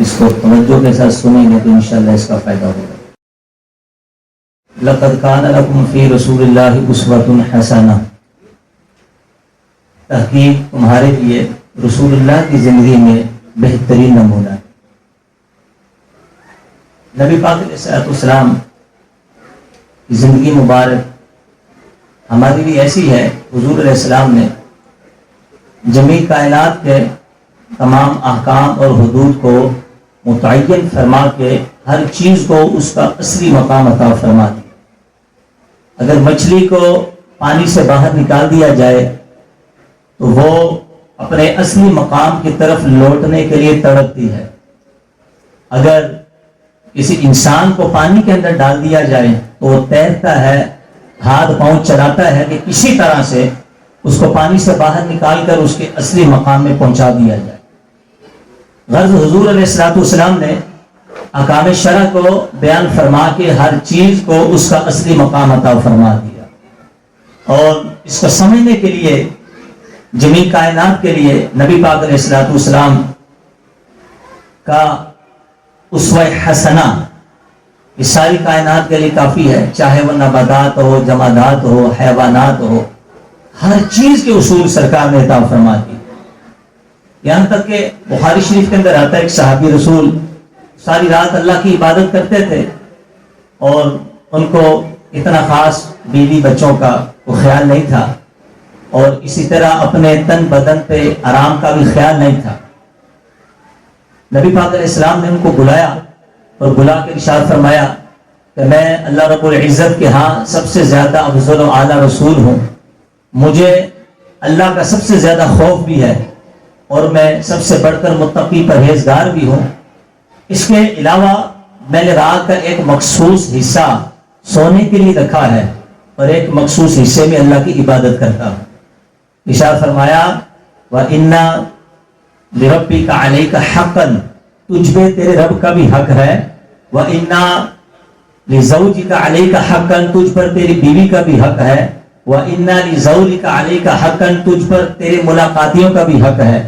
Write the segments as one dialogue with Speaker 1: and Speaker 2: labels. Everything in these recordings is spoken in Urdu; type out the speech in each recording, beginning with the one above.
Speaker 1: اس کو توجہ کے ساتھ سنیں گے تو انشاءاللہ اس کا فائدہ ہوگا۔ لقد کان لکم فی رسول اللہ اسوۃ حسنہ، تحقیق تمہارے لیے رسول اللہ کی زندگی میں بہترین نمونہ ہے۔ نبی پاک علیہ السلام کی زندگی مبارک ہمارے لیے ایسی ہے، حضور علیہ السلام نے جمیع کائنات کے تمام احکام اور حدود کو متعین فرما کے ہر چیز کو اس کا اصلی مقام عطا فرما دیا۔ اگر مچھلی کو پانی سے باہر نکال دیا جائے تو وہ اپنے اصلی مقام کی طرف لوٹنے کے لیے تڑپتی ہے۔ اگر کسی انسان کو پانی کے اندر ڈال دیا جائے تو وہ تیرتا ہے، ہاتھ پاؤں چلاتا ہے کہ کسی طرح سے اس کو پانی سے باہر نکال کر اس کے اصلی مقام میں پہنچا دیا جائے۔ غرض حضور علیہ السلام نے احکام شرع کو بیان فرما کے ہر چیز کو اس کا اصلی مقام عطا فرما دیا، اور اس کو سمجھنے کے لیے جمیع کائنات کے لیے نبی پاک علیہ السلام کا اسوہ حسنہ یہ ساری کائنات کے لیے کافی ہے، چاہے وہ نباتات ہو، جمادات ہو، حیوانات ہو، ہر چیز کے اصول سرکار نے عطا فرما دی۔ یہاں تک کہ بخاری شریف کے اندر آتا ہے ایک صحابی رسول ساری رات اللہ کی عبادت کرتے تھے اور ان کو اتنا خاص بیوی بچوں کا وہ خیال نہیں تھا، اور اسی طرح اپنے تن بدن پہ آرام کا بھی خیال نہیں تھا۔ نبی پاک علیہ السلام نے ان کو بلایا اور بلا کے ارشاد فرمایا کہ میں اللہ رب العزت کے ہاں سب سے زیادہ افضل و اعلیٰ رسول ہوں، مجھے اللہ کا سب سے زیادہ خوف بھی ہے اور میں سب سے بڑھ کر متقی پرہیزگار بھی ہوں۔ اس کے علاوہ میں نے رات کا ایک مخصوص حصہ سونے کے لیے رکھا ہے اور ایک مخصوص حصے میں اللہ کی عبادت کرتا ہوں۔ ارشاد فرمایا وَإِنَّا لِرَبِّكَ عَلَيْكَ حَقًّا، تجھ پہ تیرے رب کا بھی حق ہے، وَإِنَّا لِزَوْجِكَ عَلَيْكَ حَقًّا، تجھ پر تیری بیوی کا بھی حق ہے، وَإِنَّا لِزَوْلِكَ عَلَيْكَ حَقًّا، تجھ پر تیرے ملاقاتیوں کا بھی حق ہے،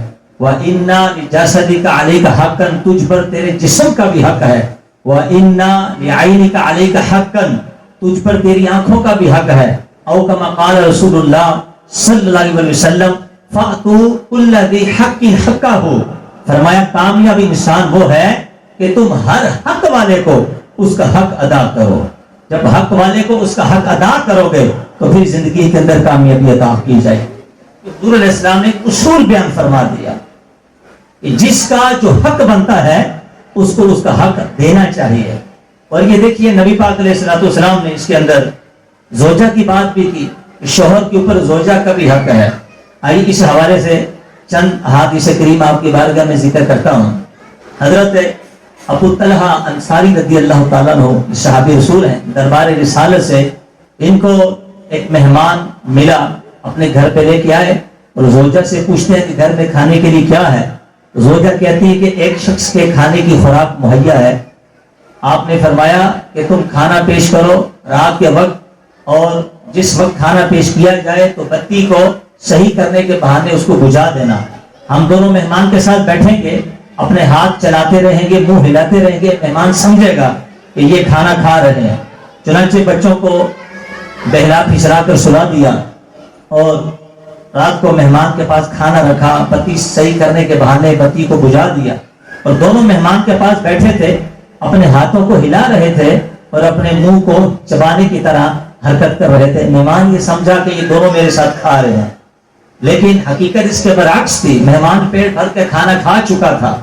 Speaker 1: وَإِنَّا لِجَسَدِكَ عَلَيْكَ حَقًّا، تجھ پر تیرے جسم کا بھی حق ہے، وَإِنَّا لِعَيْنِكَ عَلَيْكَ حَقًّا، تجھ پر تیری آنکھوں کا بھی حق ہے، او کما قال رسول اللہ صلی اللہ علیہ وسلم فَأْتُوا كُلَّ ذِي حَقٍّ حَقَّهُ، فرمایا کامیاب انسان وہ ہے کہ تم ہر حق والے کو اس کا حق ادا کرو۔ جب حق والے کو اس کا حق ادا کرو گے تو پھر زندگی کے اندر کامیابی عطا کی جائے۔ حضور علیہ السلام نے ایک اصول بیان فرما دیا کہ جس کا جو حق بنتا ہے اس کو اس کا حق دینا چاہیے۔ اور یہ دیکھیے نبی پاک علیہ السلام نے اس کے اندر زوجہ کی بات بھی کی، شوہر کے اوپر زوجہ کا بھی حق ہے۔ آئیے اس حوالے سے چند احادیث کریم آپ کی بارگاہ میں ذکر کرتا ہوں۔ حضرت ابو طلحہ انصاری رضی اللہ تعالیٰ عنہ صحابی رسول ہیں، دربار رسالت سے ان کو ایک مہمان ملا، اپنے گھر پہ لے کے آئے اور زوجہ سے پوچھتے ہیں کہ گھر میں کھانے کے لیے کیا ہے؟ زوجہ کہتی ہے کہ ایک شخص کے کھانے کی خوراک مہیا ہے۔ آپ نے فرمایا کہ تم کھانا پیش کرو رات کے وقت، اور جس وقت کھانا پیش کیا جائے تو بتی کو صحیح کرنے کے بہانے اس کو بجھا دینا۔ ہم دونوں مہمان کے ساتھ بیٹھیں گے، اپنے ہاتھ چلاتے رہیں گے، منہ ہلاتے رہیں گے، مہمان سمجھے گا کہ یہ کھانا کھا رہے ہیں۔ چنانچہ بچوں کو بہلا پھسلا کر سلا دیا اور رات کو مہمان کے پاس کھانا رکھا، بتی صحیح کرنے کے بہانے بتی کو بجھا دیا، اور دونوں مہمان کے پاس بیٹھے تھے، اپنے ہاتھوں کو ہلا رہے تھے اور اپنے منہ کو چبانے کی طرح حرکت کر رہے تھے۔ مہمان یہ سمجھا کہ یہ دونوں میرے ساتھ کھا رہے ہیں، لیکن حقیقت اس کے برعکس تھی۔ مہمان پیٹ بھر کے کھانا کھا چکا تھا،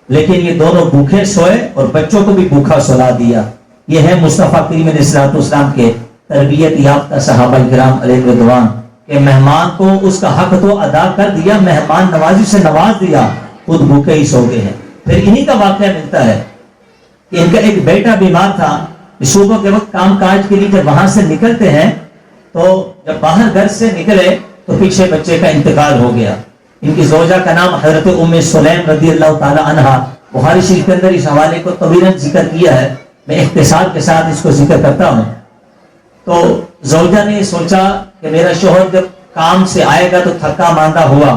Speaker 1: لیکن یہ دونوں بھوکے سوئے اور بچوں کو بھی بھوکا سلا دیا۔ یہ ہے مصطفیٰ کریم علیہ السلام کے تربیت یافتہ صحابہ کرام علیہ رضوان، کہ مہمان کو اس کا حق تو ادا کر دیا، مہمان نوازی سے نواز دیا، خود بھوکے ہی سو گئے ہیں۔ پھر انہی کا واقعہ ملتا ہے کہ ان کا ایک بیٹا بیمار تھا، صبح کے وقت کام کاج کے لیے جب وہاں سے نکلتے ہیں تو جب باہر گھر سے نکلے تو پیچھے بچے کا انتقال ہو گیا۔ ان کی زوجہ کا نام حضرت ام سلیم رضی اللہ تعالی عنہا، بخاری شریف کے اندر اس حوالے کو طویلاً ذکر کیا ہے، میں اختصار کے ساتھ اس کو ذکر کرتا ہوں۔ تو زوجہ نے سوچا کہ میرا شوہر جب کام سے آئے گا تو تھکا ماندہ ہوا،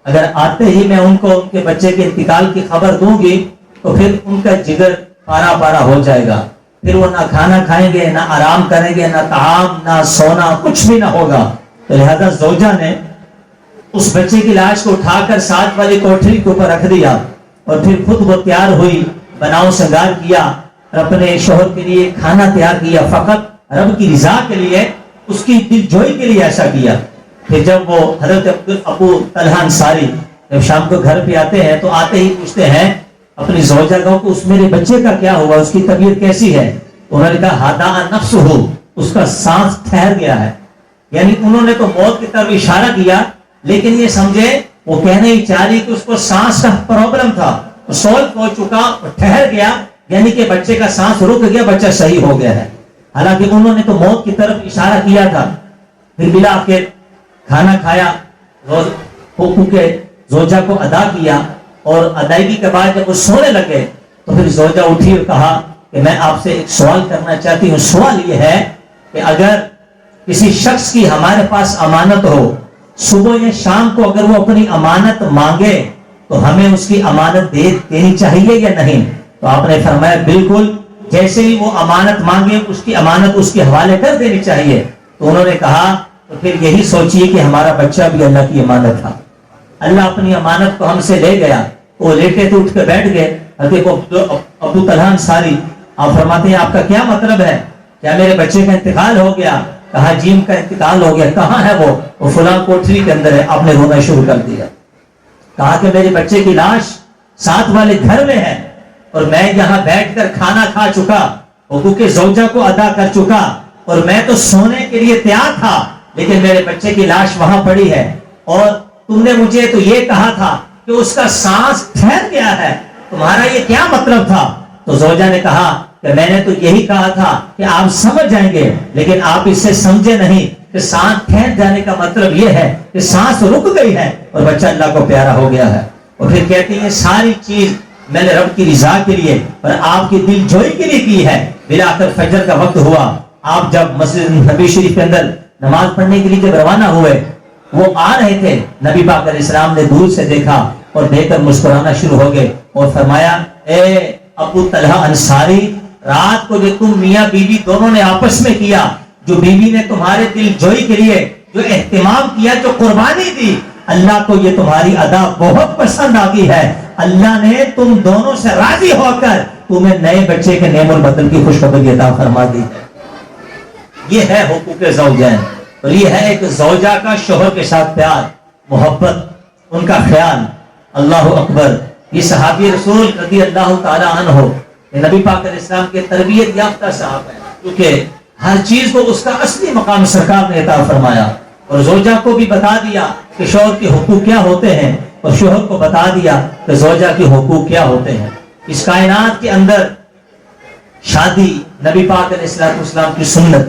Speaker 1: اگر آتے ہی میں ان کو ان کے بچے کے انتقال کی خبر دوں گی تو پھر ان کا جگر پارا پارا ہو جائے گا، پھر وہ نہ کھانا کھائیں گے، نہ آرام کریں گے، نہ طعام، نہ سونا، کچھ بھی نہ ہوگا۔ تو لہذا زوجہ نے اس بچے کی لاش کو اٹھا کر ساتھ والی کوٹھری کے اوپر رکھ دیا، اور پھر خود وہ تیار ہوئی، بناؤ سنگار کیا، اور اپنے شوہر کے لیے کھانا تیار کیا، فقط رب کی رضا کے لیے، اس کی دل جوئی کے لیے ایسا کیا۔ پھر جب وہ حضرت ابو طلحہ انصاری جب شام کو گھر پہ آتے ہیں تو آتے ہی پوچھتے ہیں اپنی زوجہ کو کہ اس میرے بچے کا کیا ہوا، اس کی طبیعت کیسی ہے؟ انہوں نے کہا ہدا نفس ہو، اس کا سانس ٹھہر گیا ہے۔ یعنی انہوں نے تو موت کی طرف اشارہ کیا، لیکن یہ سمجھے وہ کہنے ہی چاہ رہی کہ اس کو سانس کا پرابلم تھا، سولف ہو چکا، ٹھہر گیا، یعنی کہ بچے کا سانس رک گیا، بچہ صحیح ہو گیا ہے۔ حالانکہ انہوں نے تو موت کی طرف اشارہ کیا تھا۔ پھر بلا آخر کھانا کھایا، حقوق زوجہ کو ادا کیا، اور ادائیگی کے بعد جب وہ سونے لگے تو پھر زوجہ اٹھی اور کہا کہ میں آپ سے ایک سوال کرنا چاہتی ہوں۔ سوال یہ ہے کہ اگر کسی شخص کی ہمارے پاس امانت ہو، صبح یا شام کو اگر وہ اپنی امانت مانگے تو ہمیں اس کی امانت دینی چاہیے یا نہیں؟ تو آپ نے فرمایا بالکل، جیسے ہی وہ امانت مانگے اس کی امانت اس کے حوالے کر دینی چاہیے۔ تو انہوں نے کہا تو پھر یہی سوچئے کہ ہمارا بچہ بھی اللہ کی امانت تھا، اللہ اپنی امانت کو ہم سے لے گیا۔ وہ لیٹے تو اٹھ کے بیٹھ گئے۔ حضرت ابو طلحہ انصاری آپ فرماتے ہیں آپ کا کیا مطلب ہے؟ کیا میرے بچے کا انتقال ہو گیا؟ کہا جی ان کا انتقال ہو گیا۔ کہاں ہے وہ فلاں کوٹری کے اندر ہے۔ آپ نے رونا شروع کر دیا۔ کہا کہ میرے بچے کی لاش ساتھ والے گھر میں ہے، اور میں یہاں بیٹھ کر کھانا کھا چکا، حقوق زوجہ کو ادا کر چکا، اور میں تو سونے کے لیے تیار تھا، لیکن میرے بچے کی لاش وہاں پڑی ہے، اور تم نے مجھے تو یہ کہا تھا کہ اس کا سانس ٹھہر گیا ہے، تمہارا یہ کیا مطلب تھا؟ تو زوجہ نے کہا کہ میں نے تو یہی کہا تھا کہ آپ سمجھ جائیں گے، لیکن آپ اس سے سمجھے نہیں کہ سانس ٹھہر جانے کا مطلب یہ ہے کہ سانس رک گئی ہے اور بچہ اللہ کو پیارا ہو گیا ہے۔ اور پھر کہتی ہیں ساری چیز میں نے رب کی رضا کے لیے اور آپ کی دل جوئی کے لیے کی ہے۔ بلا کر فجر کا وقت ہوا، آپ جب مسجد نبی شریف کے اندر نماز پڑھنے کے لیے جب روانہ ہوئے، وہ آ رہے تھے، نبی پاک علیہ السلام نے دور سے دیکھا اور دیکھ کر مسکرانا شروع ہو گئے اور فرمایا اے ابو طلحہ انصاری، رات کو جو تم میاں بیوی دونوں نے آپس میں کیا، جو بیوی نے تمہارے دل جوئی کے لیے جو اہتمام کیا، جو قربانی دی، اللہ کو یہ تمہاری ادا بہت پسند آ گئی ہے۔ اللہ نے تم دونوں سے راضی ہو کر تمہیں نئے بچے کے نعم البدل کی خوشخبری عطا فرما دی ہے۔ یہ ہے حقوق زوجین، اور یہ ہے ایک زوجہ کا شوہر کے ساتھ پیار، محبت، ان کا خیال۔ اللہ اکبر۔ یہ صحابی رسول رضی اللہ تعالی عنہ نبی پاک علیہ السلام کے تربیت یافتہ صاحب ہیں، کیونکہ ہر چیز کو اس کا اصلی مقام سرکار نے عطا فرمایا، اور زوجہ کو بھی بتا دیا کہ شوہر کے حقوق کیا ہوتے ہیں، اور شوہر کو بتا دیا کہ زوجہ کے حقوق کیا ہوتے ہیں۔ اس کائنات کے اندر شادی نبی پاک علیہ السلام کی سنت،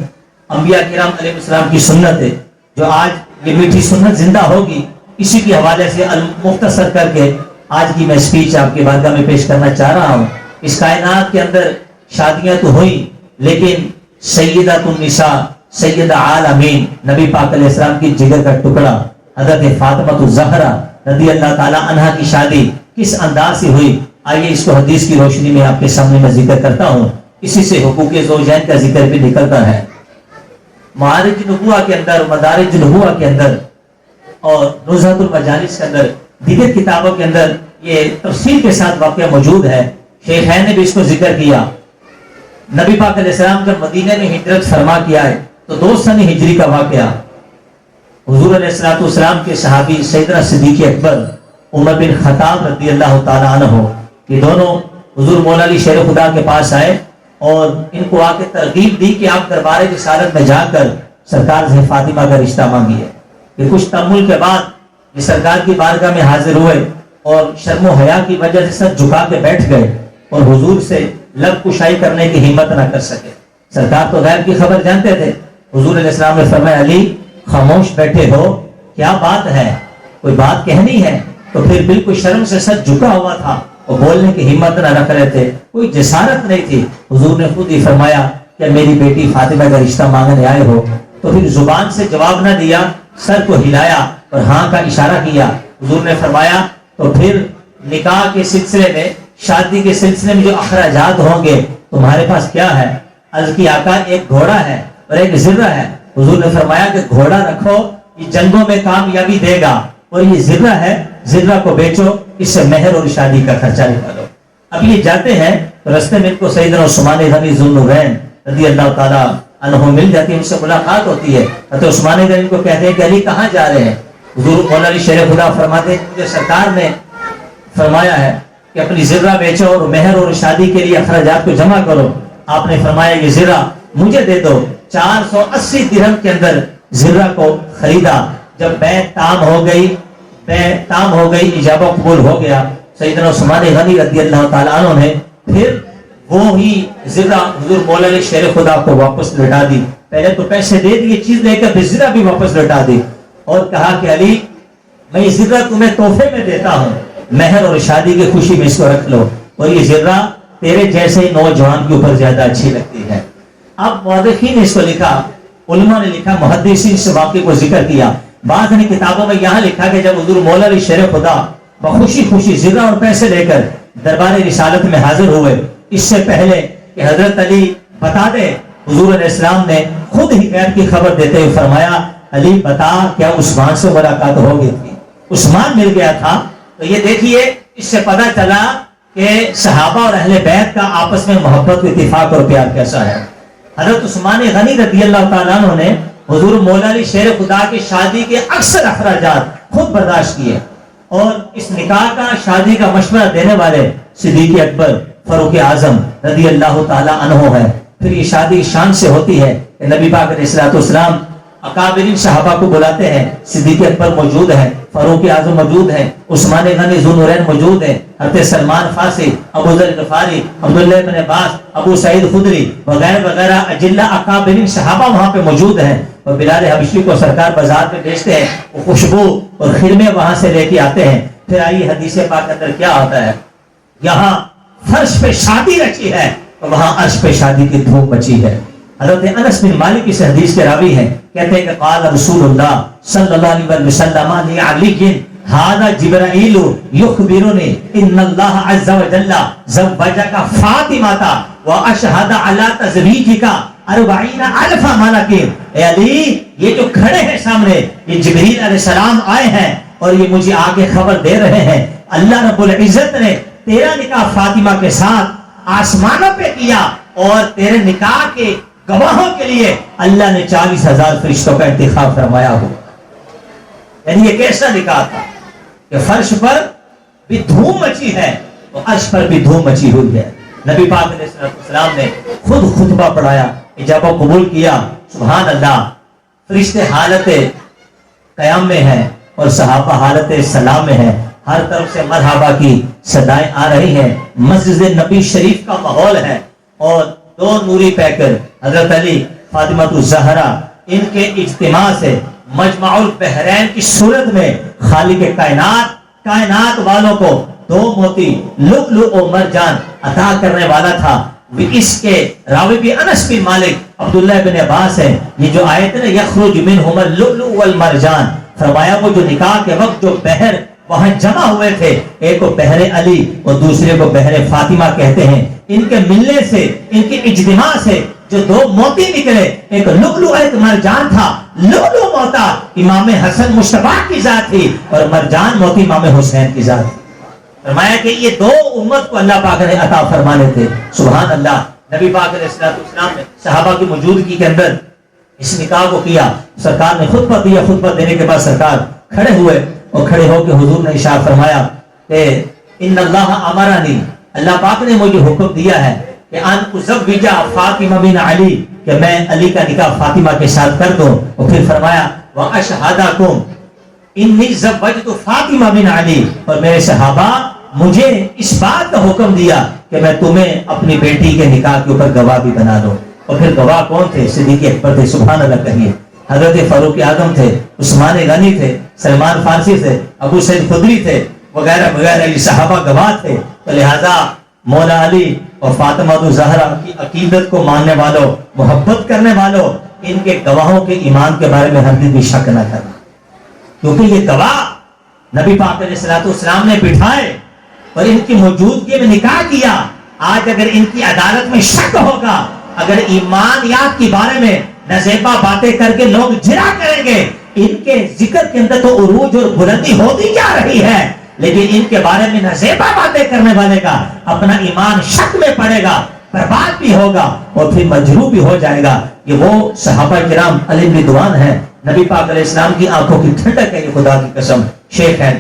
Speaker 1: انبیاء کرام علیہ السلام کی سنت ہے، جو آج یہ میٹھی سنت زندہ ہوگی، اسی کے حوالے سے مختصر کر کے آج کی میں سپیچ آپ کے بارگاہ میں پیش کرنا چاہ رہا ہوں۔ اس کائنات کے اندر شادیاں تو ہوئی، لیکن سیدۃ النساء، سید عالمین، نبی پاک علیہ السلام کی جگر کا ٹکڑا حضرت فاطمہ الزہرا رضی اللہ تعالی عنہا کی شادی کس انداز سے ہوئی، آئیے اس کو حدیث کی روشنی میں آپ کے سامنے میں ذکر کرتا ہوں۔ اسی سے حقوق زوجین کا ذکر بھی نکلتا ہے۔ معارج نبوہ کے اندر، مدارج نبوہ کے اندر اور نزہۃ المجالس کے اندر، دیگر کتابوں کے اندر یہ تفصیل کے ساتھ واقعہ موجود ہے۔ شیخین نے بھی اس کو ذکر کیا۔ نبی پاک علیہ السلام جب مدینہ میں ہجرت فرما کیا ہے تو 2 سن ہجری کا واقعہ، حضور علیہ السلام کے صحابی سیدنا صدیق اکبر، عمر بن خطاب رضی اللہ تعالی عنہ، یہ دونوں حضور مولا علی شیر خدا کے پاس آئے اور ان کو آ کے ترغیب دی کہ آپ دربار رسالت میں جا کر سرکار سے فاطمہ کا رشتہ مانگیے۔ کہ کچھ تأمل کے بعد یہ سرکار کی بارگاہ میں حاضر ہوئے اور شرم و حیا کی وجہ سے سر جھکا کے بیٹھ گئے اور حضور سے لب کشائی کرنے کی ہمت نہ کر سکے۔ سرکار تو غیب کی خبر جانتے تھے۔ حضور علیہ السلام نے فرمایا علی خاموش بیٹھے ہو، کیا بات ہے، کوئی بات کہنی ہے؟ تو پھر بالکل شرم سے سر جھکا ہوا تھا اور بولنے کی ہمت نہ رکھ رہے تھے، کوئی جسارت نہیں تھی۔ حضور نے خود ہی فرمایا کہ میری بیٹی فاطمہ کا رشتہ مانگنے آئے ہو؟ تو پھر زبان سے جواب نہ دیا، سر کو ہلایا اور ہاں کا اشارہ کیا۔ حضور نے فرمایا تو پھر نکاح کے سلسلے میں شادی کے سلسلے میں جو اخراجات ہوں گے تمہارے پاس کیا ہے؟ عرض کی آقا ایک گھوڑا ہے اور ایک زرہ ہے. حضور نے فرمایا کہ گھوڑا رکھو یہ جنگوں میں کامیابی دے گا, اور یہ زرہ ہے زرہ کو بیچو, اس سے مہر اور شادی کا خرچہ نکالو. اب یہ جاتے ہیں تو رستے میں ان کو سیدنا عثمان غنی ذوالنورین رضی اللہ تعالیٰ عنہ مل جاتی ہے, ان سے ملاقات ہوتی ہے. حضرت عثمان غنی کو کہتے ہیں کہ علی کہاں جا رہے ہیں؟ حضور مولا علی شیر خدا فرماتے ہیں مجھے سرکار نے فرمایا ہے کہ اپنی زرہ بیچو اور مہر اور شادی کے لیے اخراجات کو جمع کرو. آپ نے فرمایا یہ زرہ مجھے دے دو. 480 درہم کے اندر زرہ کو خریدا. جب بیعت تام ہو گئی ایجاب و قبول ہو گیا, سیدنا عثمان غنی رضی اللہ تعالیٰ عنہ نے پھر وہی زرہ حضور مولا علی شیر خدا کو واپس لٹا دی. پہلے تو پیسے دے دیے, چیز لے کر زرہ بھی واپس لٹا دی اور کہا کہ علی میں یہ زرہ تمہیں تحفے میں دیتا ہوں, مہر اور شادی کی خوشی میں اس کو رکھ لو, اور یہ زرہ تیرے جیسے نوجوان کے اوپر زیادہ اچھی لگتی ہے. اب مورخین نے اس کو لکھا, علماء نے لکھا, محدثین اس واقعے کو ذکر کیا. بعض نے کتابوں میں یہاں لکھا کہ جب حضور مولا علی شیر خدا بخوشی خوشی زرہ اور پیسے لے کر دربار رسالت میں حاضر ہوئے, اس سے پہلے کہ حضرت علی بتا دے, حضور علیہ السلام نے خود ہی بیعت کی خبر دیتے ہوئے فرمایا علی بتا کیا عثمان سے ملاقات ہو گئی تھی؟ عثمان مل گیا تھا. تو یہ دیکھیے اس سے پتہ چلا کہ صحابہ اور اہل بیت کا آپس میں محبت, اتفاق اور پیار کیسا ہے. حضرت عثمان غنی رضی اللہ تعالیٰ عنہ نے حضور مولا علی شیر خدا کی شادی کے اکثر اخراجات خود برداشت کیے, اور اس نکاح کا شادی کا مشورہ دینے والے صدیق اکبر فاروق اعظم رضی اللہ تعالیٰ عنہ ہے. پھر یہ شادی شان سے ہوتی ہے کہ نبی پاک علیہ الصلوۃ والسلام اکابرین صحابہ کو بلاتے ہیں. صدیق اکبر موجود ہے, فاروق اعظم موجود ہے, عثمان غنی ذوالنورین موجود ہے, حضرت سلمان فارسی, ابو ذر غفاری, عبداللہ بن عباس, ابو سعید خدری وغیرہ وغیرہ اجلہ اکابرین صحابہ وہاں پہ موجود ہیں. اور بلال حبشی کو سرکار بازار میں بیچتے ہیں, وہ خوشبو اور خرمے وہاں سے لے کے آتے ہیں. پھر آئیے حدیث پاک اندر کیا ہوتا ہے, یہاں فرش پہ شادی رچی ہے اور وہاں عرش پہ شادی کی دھوم مچی ہے. حضرت انس بن مالک اس حدیث کے راوی ہیں, کہتے ہیں کہ قال رسول اللہ صلی اللہ علیہ وسلم لعلی هذا جبرائیل یخبرنی ان اللہ عز وجل زوجک فاطمہ واشہد علی تزویجک 40,000 ملک. اے علی یہ جو کھڑے ہیں سامنے یہ جبریل علیہ السلام آئے ہیں اور یہ مجھے آگے خبر دے رہے ہیں اللہ رب العزت نے تیرا نکاح فاطمہ کے ساتھ آسمانوں پہ کیا, اور تیرے نکاح کے گواہوں کے لیے اللہ نے 40,000 فرشتوں کا انتخاب فرمایا ہو. یعنی یہ کیسا نکاح تھا کہ فرش پر بھی دھوم مچی ہے اور عرش پر بھی دھوم مچی ہوئی ہے. نبی پاک علیہ السلام نے خود خطبہ پڑھایا, اجابہ قبول کیا. سبحان اللہ, فرشتے حالت قیام میں ہیں اور صحابہ حالت سلام میں ہیں. ہر طرف سے مرحبا کی صدائیں آ رہی ہیں. مسجد نبی شریف کا ماحول ہے, اور دو نوری پیکر حضرت علی فاطمہ الزہرا ان کے اجتماع سے مجمع البحرین کی صورت میں خالق کائنات والوں کو 2 موتی لؤلؤ و مرجان عطا کرنے والا تھا. اس کے راوی بھی انس بن مالک عبداللہ بن عباس ہے. یہ جو آیت ہے یخرج منہما اللؤلؤ والمرجان, فرمایا وہ جو نکاح کے وقت جو بحر وہاں جمع ہوئے تھے, ایک کو بحر علی اور دوسرے کو بحر فاطمہ کہتے ہیں. ان کے ملنے سے, ان کے اجتماع سے جو 2 موتی نکلے, ایک لؤلؤ ایک مرجان تھا. لؤلؤ موتا امام حسن مصطفیٰ کی ذات تھی اور مرجان موتی امام حسین کی ذات تھی. فرمایا کہ یہ 2 امت کو اللہ پاک نے عطا فرمانے تھے. سبحان اللہ. نبی پاک علیہ السلام نے صحابہ کی موجودگی کے اندر اس نکاح کو کیا. سرکار نے خطبہ دیا, خطبہ دینے کے بعد سرکار کھڑے ہوئے اور کھڑے ہو کے حضور نے ارشاد فرمایا کہ ان اللہ امرنی, اللہ پاک نے مجھے حکم دیا ہے کہ ان ازوج فاطمہ بن علی, کہ میں علی کا نکاح فاطمہ کے ساتھ کر دوں. اور پھر فرمایا واشہدکم انی زوجت فاطمہ بن علی, اور میرے صحابہ مجھے اس بات کا حکم دیا کہ میں تمہیں اپنی بیٹی کے نکاح کے اوپر گواہ بھی بنا دوں. اور پھر گواہ کون تھے؟ صدیق اکبر تھے. سبحان اللہ کہیے. حضرت فاروق اعظم تھے, عثمان غنی تھے, سلمان فارسی تھے, ابو سعید خدری تھے وغیرہ وغیرہ. یہ صحابہ گواہ تھے. تو لہذا مولا علی اور فاطمہ الزہرا کی عقیدت کو ماننے والوں, محبت کرنے والوں, ان کے گواہوں کے ایمان کے بارے میں ہرگز بھی شک نہ کرنا, کیونکہ یہ گواہ نبی پاک علیہ الصلوۃ والسلام نے بٹھائے اور ان کی موجودگی میں نکاح کیا. آج اگر ان کی عدالت میں شک ہوگا, اگر ایمانیات کے بارے میں نزیبہ باتیں کر کے لوگ جرا کریں گے, ان کے ذکر کے اندر تو عروج اور بلندی ہوتی جا رہی ہے, لیکن ان کے بارے میں نزیبہ باتیں کرنے والے کا اپنا ایمان شک میں پڑے گا, برباد بھی ہوگا اور پھر مجروح بھی ہو جائے گا. یہ وہ صحابہ کرام علیہ رضوان ہیں, نبی پاک علیہ السلام کی آنکھوں کی ٹھنڈک ہے, یہ خدا کی قسم شیخ ہے.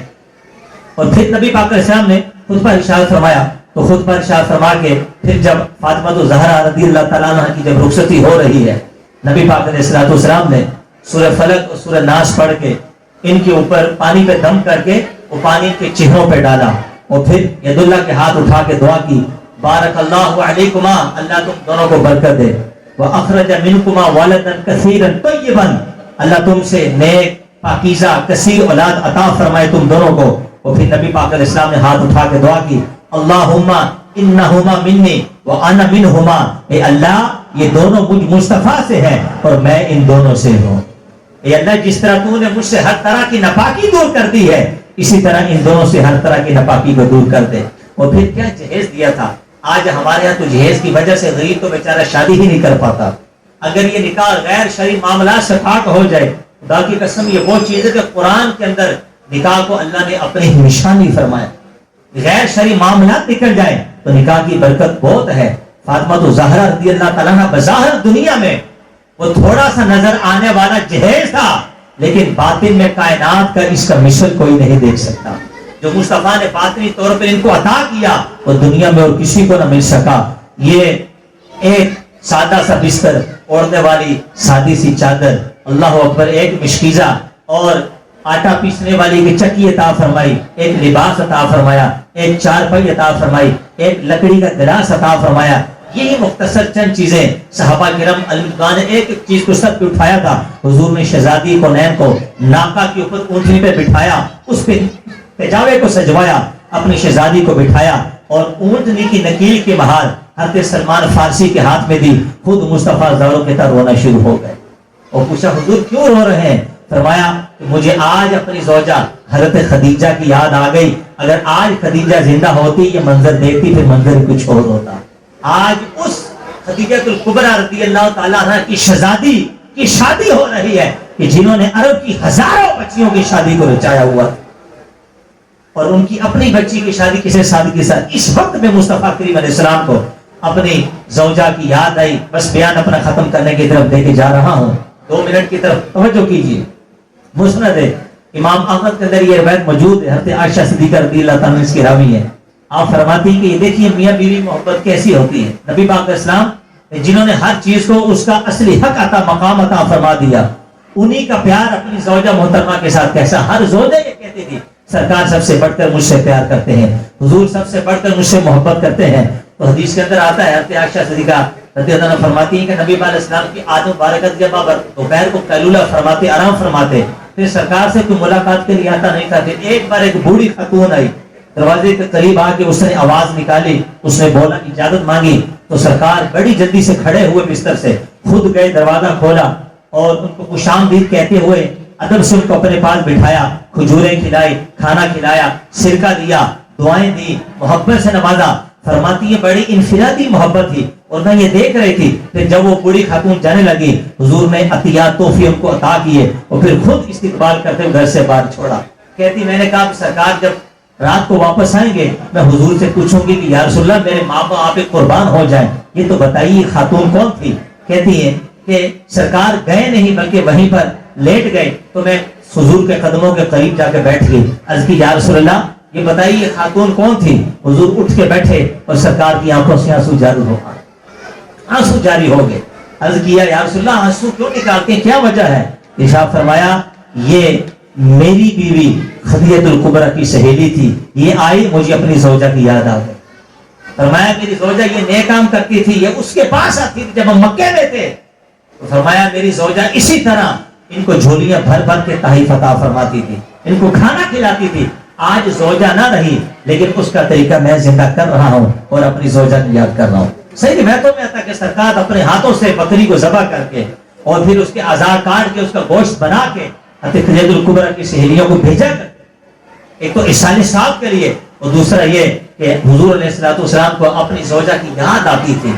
Speaker 1: اور پھر نبی پاک علیہ السلام نے خطبہ ارشاد فرمایا, تو خطبہ ارشاد فرما کے پھر جب فاطمہ زہرا رضی اللہ تعالیٰ عنہ کی جب رخصتی ہو رہی ہے, نبی پاک علیہ السلام نے سورہ فلق اور سورہ ناس پڑھ کے ان کے اوپر پانی پہ دم کر کے وہ پانی کے چہروں پہ ڈالا, اور پھر ید اللہ کے ہاتھ اٹھا کے دعا کی, بارک اللہ علیکما, اللہ تم دونوں کو برکت دے, وَأَخْرَجَ مِنْكُمَا وَلَدًا كَثِيرًا طَيِّبًا, اللہ تم سے نیک پاکیزہ کثیر اولاد عطا فرمائے تم دونوں کو. اور پھر نبی پاک علیہ السلام نے ہاتھ اٹھا کے دعا کی, اللہم انہما منی وانا منہما, اے اللہ یہ دونوں مجھ مصطفیٰ سے ہیں اور میں ان دونوں سے ہوں. اے اللہ جس طرح تو نے مجھ سے ہر طرح کی ناپاکی دور کر دی ہے, اسی طرح ان دونوں سے ہر طرح کی ناپاکی کو دور کر دے. اور پھر کیا جہیز دیا تھا. آج ہمارے ہاں تو جہیز کی وجہ سے غریب تو بیچارہ شادی ہی نہیں کر پاتا. اگر یہ نکاح غیر شرعی معاملات سے پاک ہو جائے, خدا کی قسم یہ وہ چیز ہے کہ قرآن کے اندر نکاح کو اللہ نے اپنی نشانی فرمایا. غیر شرعی معاملات نکل جائیں تو نکاح کی برکت بہت ہے. فاطمہ زہرا رضی اللہ تعالیٰ عنہ بظاہر دنیا میں وہ تھوڑا سا نظر آنے والا جہیز تھا, لیکن باطن میں کائنات کا اس کا مثل کوئی نہیں دیکھ سکتا. جو مصطفیٰ نے باطنی طور پر ان کو عطا کیا وہ دنیا میں اور کسی کو نہ مل سکا. یہ ایک سادہ سا بستر, اوڑھنے والی سادی سی چادر, اللہ اکبر, ایک مشکیزہ اور آٹا پیسنے والی کی چکی عطا فرمائی, ایک لباس عطا فرمایا, ایک چارپائی عطا فرمائی, ایک لکڑی کا گلاس عطا فرمایا. یہی مختصر چند چیزیں صحابہ کرام نے ایک ایک چیز کو سب پہ اٹھایا تھا. حضور نے شہزادی کونین کو ناقہ کے اوپر اونٹنی پہ بٹھایا, اس پہ پجاوے کو سجوایا, اپنی شہزادی کو بٹھایا اور اونٹنی کی نکیل کے مہار حضرت سلمان فارسی کے ہاتھ میں دی. خود مصطفیٰ زاروں کے تر رونا شروع ہو گئے اور پوچھا حضور کیوں رو رہے ہیں؟ فرمایا کہ مجھے آج اپنی زوجہ حضرت خدیجہ کی یاد آ گئی. اگر آج خدیجہ زندہ ہوتی, یہ منظر دیکھتی, پھر منظر کچھ اور ہوتا. آج اس خدیجہ الکبریٰ رضی اللہ تعالیٰ عنہ کی شہزادی کی شادی ہو رہی ہے کہ جنہوں نے عرب کی ہزاروں بچیوں کی شادی کو رچایا ہوا, اور ان کی اپنی بچی کی شادی کسی سادگی کے ساتھ. اس وقت میں مصطفیٰ کریم علیہ السلام کو اپنی زوجہ کی یاد آئی. بس بیان اپنا ختم کرنے کی طرف لے کے جا رہا ہوں, 2 منٹ کی طرف توجہ کیجیے. مسند امام احمد کے اندر یہ روایت موجود ہے, حضرت عائشہ صدیقہ رضی اللہ تعالیٰ اس کی راوی ہے. آپ فرماتی ہیں کہ یہ دیکھیے میاں بیوی محبت کیسی ہوتی ہے. نبی پاک علیہ السلام جنہوں نے ہر چیز کو اس کا اصلی حق عطا مقام عطا فرما دیا, انہی کا پیار اپنی زوجہ محترمہ کے ساتھ کیسا. ہر زوجہ یہ کہتی تھی سرکار سب سے بڑھ کر مجھ سے پیار کرتے ہیں, حضور سب سے بڑھ کر مجھ سے محبت کرتے ہیں. تو حدیث کے اندر آتا ہے, حضرت عائشہ صدیقہ رضی اللہ عنہ فرماتی ہیں کہ نبی علیہ السلام کی عادت مبارکت جب آپ دوپہر کو قیلولہ فرماتے, آرام فرماتے, پھر سرکار سے کوئی ملاقات کے لیے آتا نہیں تھا. پھر ایک بار ایک بوڑھی خاتون آئی, دروازے کے قریب آ کے اس نے آواز نکالی, اس نے بولا, اجازت مانگی, تو سرکار بڑی جلدی سے کھڑے ہوئے بستر سے, خود گئے, دروازہ کھولا اور ان کو خوش آمدید کہتے ہوئے ادب سے ان کو اپنے پاس بٹھایا, کھجوریں کھلائی, کھانا کھلایا, سرکہ دیا, دعائیں دی, محبت سے نوازا. فرماتی ہے بڑی انفرادی محبت تھی, اور میں یہ دیکھ رہی تھی. پھر جب وہ بوڑھی خاتون جانے لگی, حضور نے عطیات تحفے ان کو عطا کیے اور پھر خود استقبال کرتے ہوئے گھر سے باہر چھوڑا. کہتی میں نے کہا سرکار جب رات کو واپس آئیں گے میں حضور سے پوچھوں گی کہ یا رسول اللہ میرے ماں باپ آپ قربان ہو جائیں, یہ تو بتائیے خاتون کون تھی؟ کہتی ہے کہ سرکار گئے نہیں بلکہ وہیں پر لیٹ گئے, تو میں حضور کے قدموں کے قریب جا کے بیٹھ گئی. عرض کی یا رسول اللہ یہ بتائیے یہ خاتون کون تھی؟ حضور اٹھ کے بیٹھے اور سرکار کی آنکھوں سے آنسو جاری ہو گئے. عرض کیا یا رسول اللہ آنسو کیوں نکالتے ہیں, کیا وجہ ہے؟ ارشاد فرمایا یہ میری بیوی خدیجہ الکبریٰ کی سہیلی تھی, یہ آئی مجھے اپنی زوجہ کی یاد آ گئی. فرمایا میری زوجہ یہ نیک کام کرتی تھی, یہ اس کے پاس آتی تھی جب ہم مکے میں تھے. تو فرمایا میری زوجہ اسی طرح ان کو جھولیاں بھر بھر کے تحائف عطا فرماتی تھی, ان کو کھانا کھلاتی تھی. آج زوجہ نہ رہی لیکن اس کا طریقہ میں زندہ کر رہا ہوں اور اپنی زوجہ کی یاد کر رہا ہوں. صحیح میں تو میں تھا کہ سرکار اپنے ہاتھوں سے بکری کو ذبح کر کے اور پھر اس کے اعضاء کاٹ کے اس کا گوشت بنا کے حضرت خدیجہ الکبریٰ کی سہیلیوں کو بھیجا کر, ایک تو ارسال ثواب کے لیے اور دوسرا یہ کہ حضور علیہ السلام کو اپنی زوجہ کی یاد آتی تھی،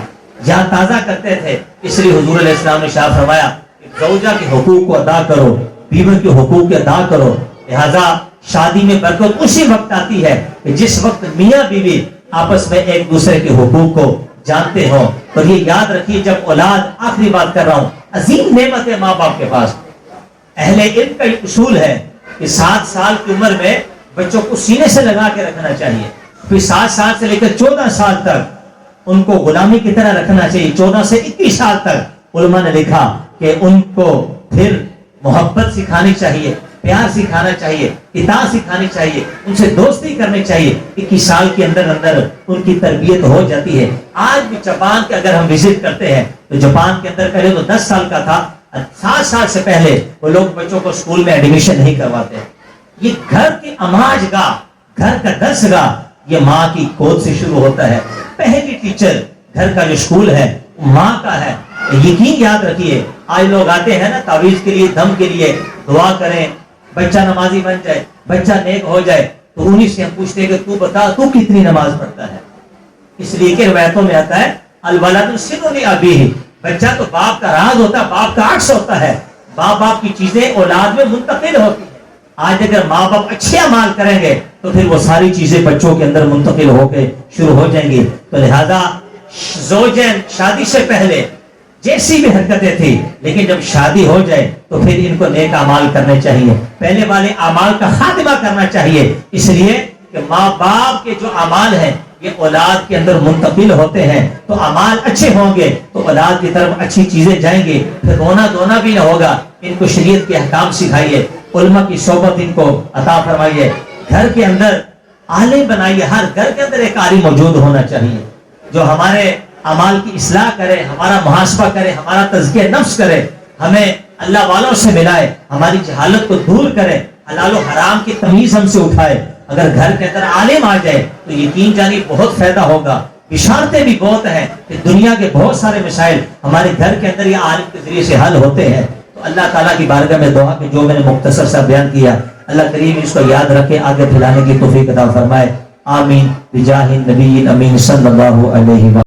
Speaker 1: یاد تازہ کرتے تھے، اس لیے حضور علیہ السلام نے شاہ فرمایا کہ زوجہ کے حقوق کو ادا کرو، بیوی کے حقوق کو ادا کرو۔ لہذا شادی میں برکت اسی وقت آتی ہے کہ جس وقت میاں بیوی آپس میں ایک دوسرے کے حقوق کو جانتے ہو۔ اور یہ یاد رکھیے، جب اولاد، آخری بات کر رہا ہوں، عظیم نعمت ہے ماں باپ کے پاس۔ اہل علم کا ایک اصول ہے کہ 7 سال کی عمر میں بچوں کو سینے سے لگا کے رکھنا چاہیے، پھر 7 سال سے لے کر 14 سال تک ان کو غلامی کی طرح رکھنا چاہیے۔ 14 سے 21 سال تک علماء نے لکھا کہ ان کو پھر محبت سکھانی چاہیے، پیار سکھانا چاہیے، اطاعت سکھانی چاہیے، ان سے دوستی کرنی چاہیے۔ 21 سال کے اندر ان کی تربیت ہو جاتی ہے۔ آج بھی جاپان کے اگر ہم وزٹ کرتے ہیں تو جاپان کے اندر پہلے تو 10 سال کا تھا، 7 سال سے پہلے وہ لوگ بچوں کو اسکول میں ایڈمیشن نہیں کرواتے۔ یہ گھر کی اماج گاہ، گھر کا درس گاہ، یہ ماں کی گود سے شروع ہوتا ہے۔ پہلی ٹیچر گھر کا جو اسکول ہے ماں کا ہے۔ یقین یاد رکھیے، آج لوگ آتے ہیں نا تعویذ کے لیے، دم کے لیے، دعا کریں بچہ نمازی بن جائے، بچہ نیک ہو جائے، تو انہی سے ہم پوچھتے ہیں کہ تو بتا تو کتنی نماز پڑھتا ہے؟ اس لیے کہ روایتوں میں آتا ہے الولد سنن ابیہ، بچہ تو باپ کا راز ہوتا ہے، باپ کا عکس ہوتا ہے۔ باپ کی چیزیں اولاد میں منتقل ہوتی ہیں۔ آج اگر ماں باپ اچھے اعمال کریں گے تو پھر وہ ساری چیزیں بچوں کے اندر منتقل ہو کے شروع ہو جائیں گی۔ تو لہذا زوجین شادی سے پہلے جیسی بھی حرکتیں تھی، لیکن جب شادی ہو جائے تو پھر ان کو نیک اعمال کرنے چاہیے، پہلے والے اعمال کا خاتمہ کرنا چاہیے، اس لیے کہ ماں باپ کے جو اعمال ہیں یہ اولاد کے اندر منتقل ہوتے ہیں۔ تو اعمال اچھے ہوں گے تو اولاد کی طرف اچھی چیزیں جائیں گی، پھر رونا دھونا بھی نہ ہوگا۔ ان کو شریعت کے احکام سکھائیے، علماء کی صحبت ان کو عطا فرمائیے، گھر کے اندر عالم بنائیے۔ ہر گھر کے اندر ایک عالم موجود ہونا چاہیے جو ہمارے اعمال کی اصلاح کرے، ہمارا محاسبہ کرے، ہمارا تزکیہ نفس کرے، ہمیں اللہ والوں سے ملائے، ہماری جہالت کو دور کرے، حلال و حرام کی تمیز ہم سے اٹھائے۔ اگر گھر کے اندر عالم آ جائے تو یقین جانی بہت فائدہ ہوگا۔ بشارتیں بھی بہت ہیں کہ دنیا کے بہت سارے مسائل ہمارے گھر کے اندر یہ عالم کے ذریعے سے حل ہوتے ہیں۔ تو اللہ تعالیٰ کی بارگاہ میں دعا کہ جو میں نے مختصر سا بیان کیا، اللہ کریم اس کو یاد رکھے، آگے پھیلانے کی توفیق عطا فرمائے۔ آمین بجاہ النبی الامین صلی اللہ علیہ وسلم۔